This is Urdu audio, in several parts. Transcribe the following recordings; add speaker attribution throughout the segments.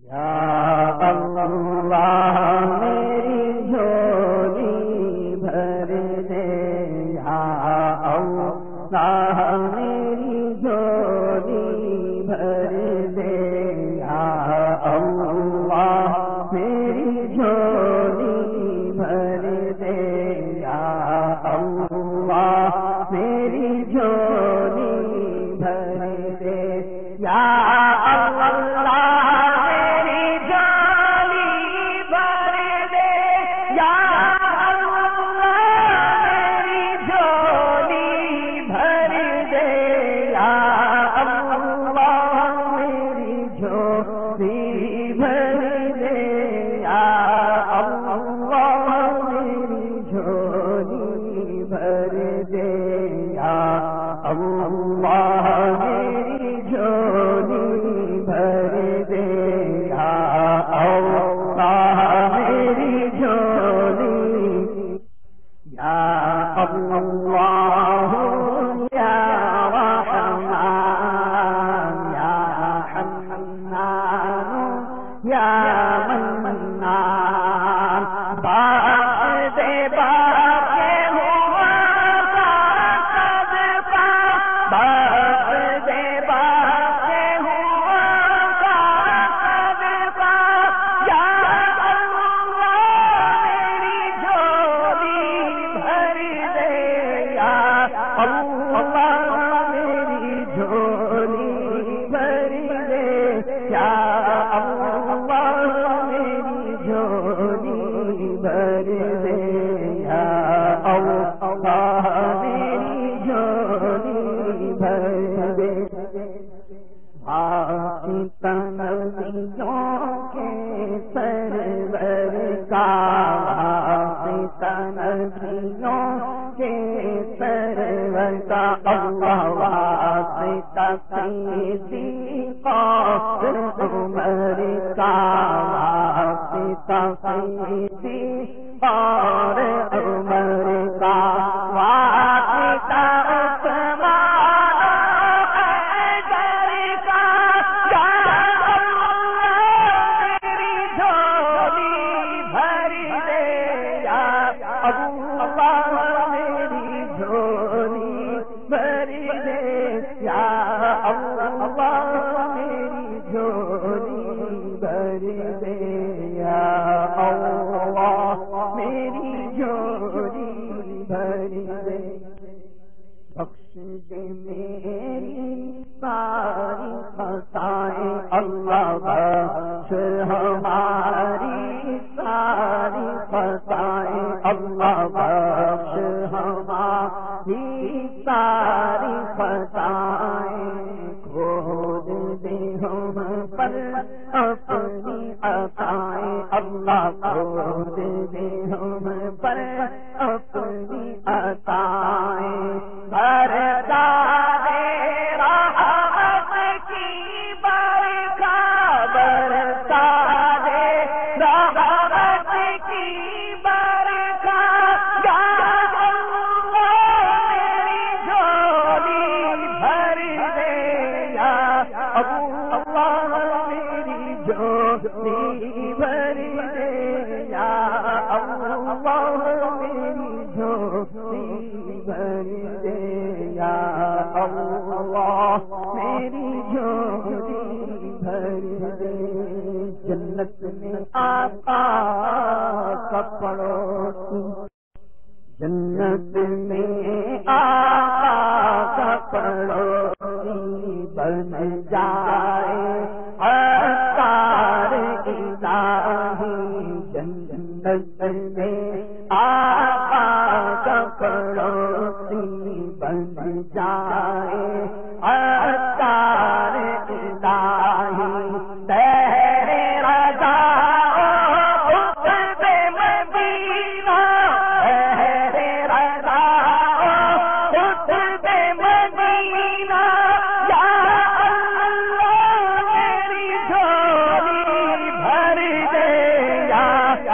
Speaker 1: یا اللہ میری جھولی بھر دے، یا اللہ میری جھولی بھر دے، یا اللہ میری جھولی بھر دے، یا اللہ میری جھولی بھر دے، یا اللہ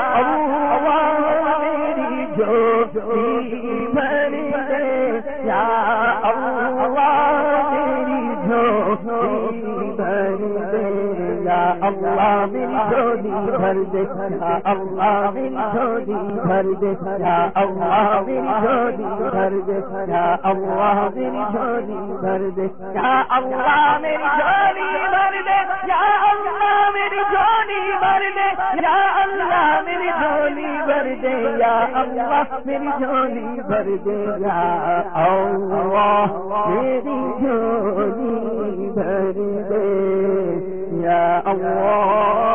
Speaker 2: اللہ
Speaker 1: اللہ میری جھولی بھر دے یا اللہ میری جھولی بھر دے یا اللہ میری جھولی بھر دے یا اللہ میری جھولی بھر دے یا اللہ میری جھولی بھر دے یا اللہ میری جھولی بھر دے یا اللہ میری جھولی بھر دے یا اللہ میری جھولی بھر دے یا اللہ میری جھولی بھر دے یا اللہ